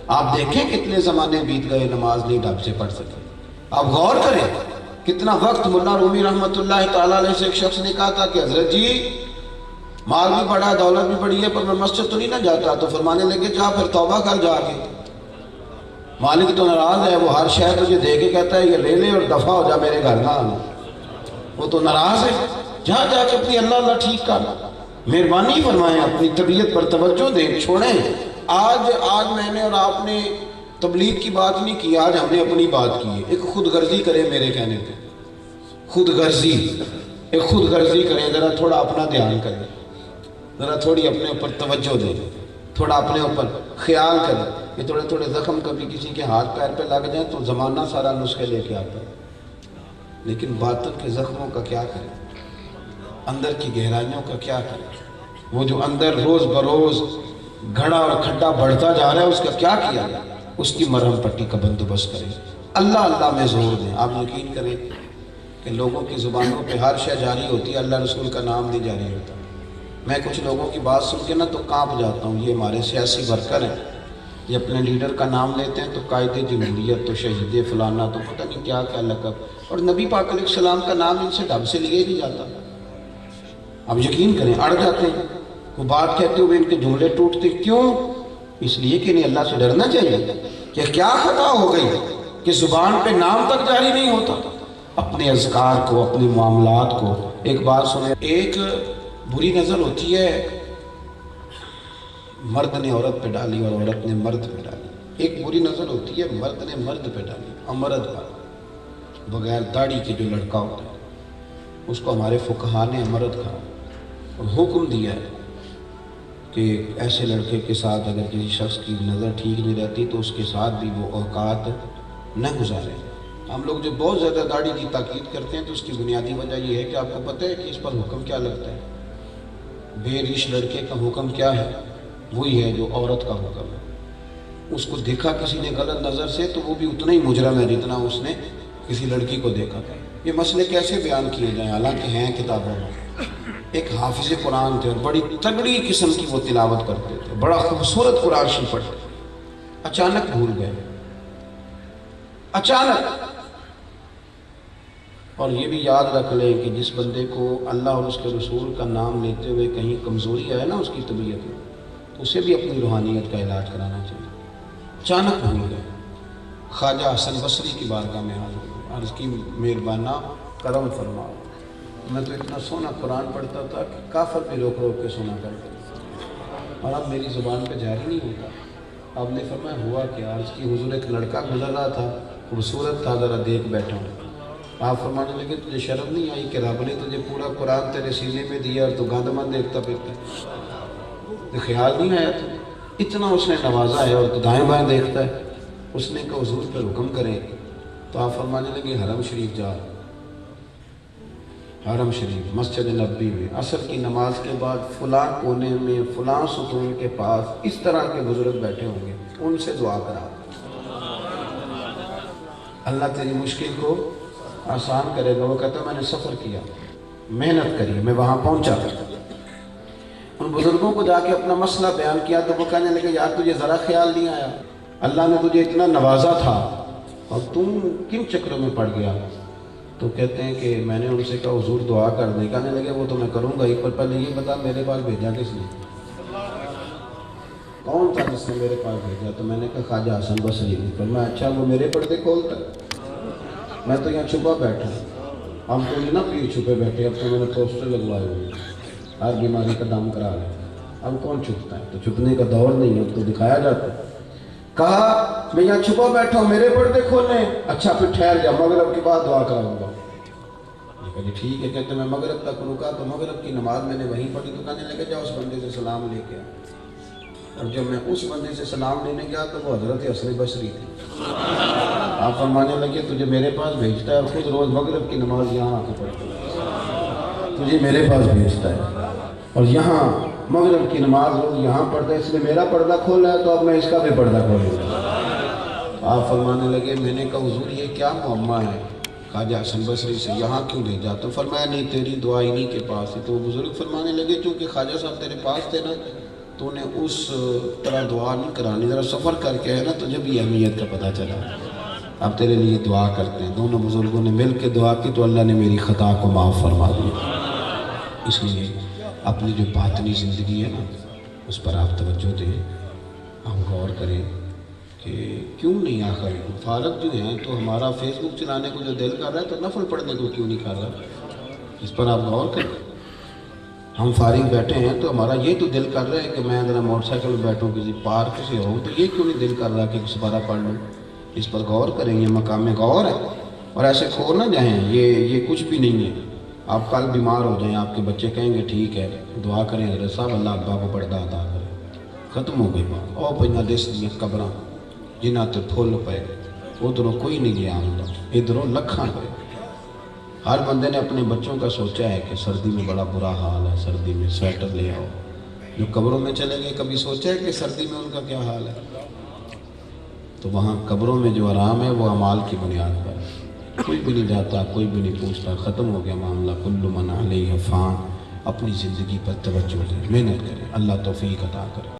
آپ دیکھیں کتنے زمانے بیت گئے نماز نہیں ڈھنگ سے پڑھ سکے۔ آپ غور کریں کتنا وقت مولانا رومی رحمۃ اللہ تعالیٰ علیہ سے ایک شخص نے کہا تھا کہ حضرت جی مال بھی بڑا ہے دولت بھی بڑی ہے پر میں مسجد تو نہیں نہ جاتا، تو فرمانے لگے جا پھر توبہ کر جا کے، مالک تو ناراض ہے، وہ ہر شے تجھے دے کے کہتا ہے یہ لے لے اور دفع ہو جا میرے گھر نہ آنا، وہ تو ناراض ہے، جا جا کے اپنی اللہ اللہ ٹھیک کر، مہربانی فرمائیں اپنی طبیعت پر توجہ دیں، چھوڑیں۔ آج میں نے اور آپ نے تبلیغ کی بات نہیں کی، آج ہم نے اپنی بات کی ہے۔ ایک خود غرضی کریں میرے کہنے پہ، خود غرضی، ایک خود غرضی کریں، ذرا تھوڑا اپنا دھیان کریں، ذرا تھوڑی اپنے اوپر توجہ دیں، تھوڑا اپنے اوپر خیال کریں۔ یہ تھوڑے تھوڑے زخم کبھی کسی کے ہاتھ پیر پہ لگ جائیں تو زمانہ سارا نسخے لے کے آتا ہے، لیکن باطن کے زخموں کا کیا کریں، اندر کی گہرائیوں کا کیا کریں؟ وہ جو اندر روز بروز گھڑا اور کھڈا بڑھتا جا رہا ہے اس کا کیا کیا جائے؟ اس کی مرہم پٹی کا بندوبست کریں، اللہ اللہ میں زور دیں۔ آپ یقین کریں کہ لوگوں کی زبانوں پہ ہر شے جاری ہوتی ہے، اللہ رسول کا نام نہیں جاری ہوتا۔ میں کچھ لوگوں کی بات سن کے نا تو کانپ جاتا ہوں، یہ ہمارے سیاسی ورکر ہیں، یہ اپنے لیڈر کا نام لیتے ہیں تو قائد جمہوریت تو شہید فلانا تو پتہ نہیں کیا کیا لقب، اور نبی پاک علیہ السلام کا نام ان سے ڈھب سے لیا ہی نہیں جاتا۔ اب یقین کریں اڑ جاتے ہیں، وہ بات کہتے ہوئے ان کے جملے ٹوٹتے، کیوں؟ اس لیے کہ انہیں اللہ سے ڈرنا چاہیے کہ کیا خطا ہو گئی کہ زبان پہ نام تک جاری نہیں ہوتا۔ اپنے اذکار کو، اپنے معاملات کو، ایک بات سنیں، ایک بری نظر ہوتی ہے مرد نے عورت پہ ڈالی اور عورت نے مرد پہ ڈالی، ایک بری نظر ہوتی ہے مرد نے مرد پہ ڈالی، امرد پر بغیر داڑھی کے جو لڑکا ہوتا ہے اس کو ہمارے فقہا نے امرد کہا اور حکم دیا ہے کہ ایسے لڑکے کے ساتھ اگر کسی شخص کی نظر ٹھیک نہیں رہتی تو اس کے ساتھ بھی وہ اوقات نہ گزارے۔ ہم لوگ جو بہت زیادہ داڑھی کی تاکید کرتے ہیں تو اس کی بنیادی وجہ یہ ہے کہ آپ کو پتہ ہے کہ اس پر حکم کیا لگتا ہے، بے ریش لڑکے کا حکم کیا ہے؟ وہی ہے جو عورت کا حکم ہے۔ اس کو دیکھا کسی نے غلط نظر سے تو وہ بھی اتنا ہی مجرم ہے جتنا اس نے کسی لڑکی کو دیکھا تھا۔ یہ مسئلے کیسے بیان کیے جائیں حالانکہ ہیں کتابوں میں۔ ایک حافظ قرآن تھے اور بڑی تگڑی قسم کی وہ تلاوت کرتے تھے، بڑا خوبصورت قرآن شریف پڑھتے، اچانک بھول گئے، اچانک۔ اور یہ بھی یاد رکھ لیں کہ جس بندے کو اللہ اور اس کے رسول کا نام لیتے ہوئے کہیں کمزوری آئے نا اس کی طبیعت میں تو اسے بھی اپنی روحانیت کا علاج کرانا چاہیے۔ اچانک بھول گئے، خواجہ حسن بصری کی بارگاہ میں حاضر ہوئے، عرض کی مہربانہ کرم فرماؤ، میں تو اتنا سونا قرآن پڑھتا تھا کہ کافر پہ روک روک کے سونا کرتا تھا اور اب میری زبان پہ جاری نہیں ہوتا۔ آپ نے فرمایا ہوا کیا؟ عرض کی حضور ایک لڑکا گزر رہا تھا، خوبصورت تھا، ذرا دیکھ بیٹھا ہوں۔ آپ فرمانے لگے تجھے شرم نہیں آئی کہ رب نے تجھے پورا قرآن تیرے سینے میں دیا اور تو گند من دیکھتا پھرتا ہے؟ تو خیال نہیں آیا تھا؟ اتنا اس نے نوازا ہے، اور تو دائیں بائیں دیکھتا ہے۔ اس نے کہا حضور پر حکم کریں، تو آپ فرمانے لگے حرم شریف جا، حرم شریف مسجد نبوی میں عصر کی نماز کے بعد فلاں کونے میں فلاں ستون کے پاس اس طرح کے بزرگ بیٹھے ہوں گے، ان سے دعا کرا، اللہ تیری مشکل کو آسان کرے گا۔ وہ کہتا ہے میں نے سفر کیا، محنت کری، میں وہاں پہنچا، ان بزرگوں کو جا کے اپنا مسئلہ بیان کیا، تو وہ کہنے لگے یار تجھے ذرا خیال نہیں آیا، اللہ نے تجھے اتنا نوازا تھا اور تم کن چکروں میں پڑ گیا؟ تو کہتے ہیں کہ میں نے ان سے کہا حضور دعا کر دیں، کہنے لگے وہ تو میں کروں گا ہی، پر پہلے یہ بتا میرے پاس بھیجا کس نے؟ کون تھا جس نے میرے پاس بھیجا؟ تو میں نے کہا خواجہ حسن بصری نے۔ پر میں اچھا وہ میرے پردے کھولتا ہے؟ میں تو یہاں چھپا بیٹھا، ہم تو یہ نہ پیو چھپے بیٹھے، اب تو میں نے پوسٹر لگوائے ہوئے ہر بیماری کا دام کرا لیں، اب کون چھپتا ہے؟ تو چھپنے کا دور نہیں ہے، اب تو دکھایا جاتا ہے۔ کہا میں یہاں چھپا بیٹھا ہوں، میرے پردے کھولیں؟ اچھا پھر ٹھہر جا، مغرب کے بعد دعا کراؤں گا۔ کہا جی ٹھیک ہے۔ کہتے میں مغرب تک رکا تو مغرب کی نماز میں نے وہیں پڑھی، تو کہنے لگے جا اس بندے سے سلام لے کے آ۔ اور جب میں اس بندے سے سلام لینے گیا تو وہ حضرت حسن بصری تھی۔ آپ فرمانے لگے تجھے میرے پاس بھیجتا ہے اور خود روز مغرب کی نماز یہاں آ کے پڑھتا ہے، تجھے میرے پاس بھیجتا ہے اور یہاں مغرب کی نماز روز یہاں پڑھتا ہے، اس نے میرا پردہ کھولا ہے تو اب میں اس کا بھی پردہ کھولوں گا۔ آپ فرمانے لگے میں نے کہا حضور یہ کیا معمہ ہے خواجہ حسن بصری سے، یہاں کیوں بھیجا؟ تو فرمایا نہیں تیری دعا انہی کے پاس ہے۔ تو وہ بزرگ فرمانے لگے چونکہ خواجہ صاحب تیرے پاس تھے نا تو انہیں اس طرح دعا نہیں کرانی، ذرا سفر کر کے ہے نا تجھے بھی اہمیت کا پتہ چلا، اب تیرے لیے دعا کرتے ہیں۔ دونوں بزرگوں نے مل کے دعا کی تو اللہ نے میری خطا کو معاف فرما دیا۔ اس لیے اپنی جو باطنی زندگی ہے نا اس پر آپ توجہ دیں، ہم غور کریں کہ کیوں نہیں آخر فارغ جو ہیں تو ہمارا فیس بک چلانے کو جو دل کر رہا ہے تو نفل پڑھنے کو کیوں نہیں کر رہا؟ اس پر آپ غور کریں۔ ہم فارغ بیٹھے ہیں تو ہمارا یہ تو دل کر رہا ہے کہ میں اگر موٹر سائیکل میں بیٹھوں کسی پارک سے ہوں تو یہ کیوں نہیں دل کر رہا کہ سپارہ پڑھ لوں؟ اس پر غور کریں، یہ مقام غور ہے، اور ایسے کھو نہ جائیں، یہ کچھ بھی نہیں ہے۔ آپ کل بیمار ہو جائیں، آپ کے بچے کہیں گے ٹھیک ہے دعا کریں حضرت صاحب اللہ ابا کو پردہ عطا کرے، ختم ہو گئی بات۔ او پہنا دس دیا قبراں جنہاں تے پھول پے، ادھروں کوئی نہیں گیا آمدہ، ادھروں لکھاں پے۔ ہر بندے نے اپنے بچوں کا سوچا ہے کہ سردی میں بڑا برا حال ہے، سردی میں سویٹر لے آؤ۔ جو قبروں میں چلے گئے کبھی سوچا ہے کہ سردی میں ان کا کیا حال ہے؟ تو وہاں قبروں میں جو آرام ہے وہ اعمال کی بنیاد پر ہے۔ کوئی بھی نہیں جاتا، کوئی بھی نہیں پوچھتا، ختم ہو گیا معاملہ۔ کل من علیہ فان۔ اپنی زندگی پر توجہ دیں، محنت کریں، اللہ توفیق عطا کرے۔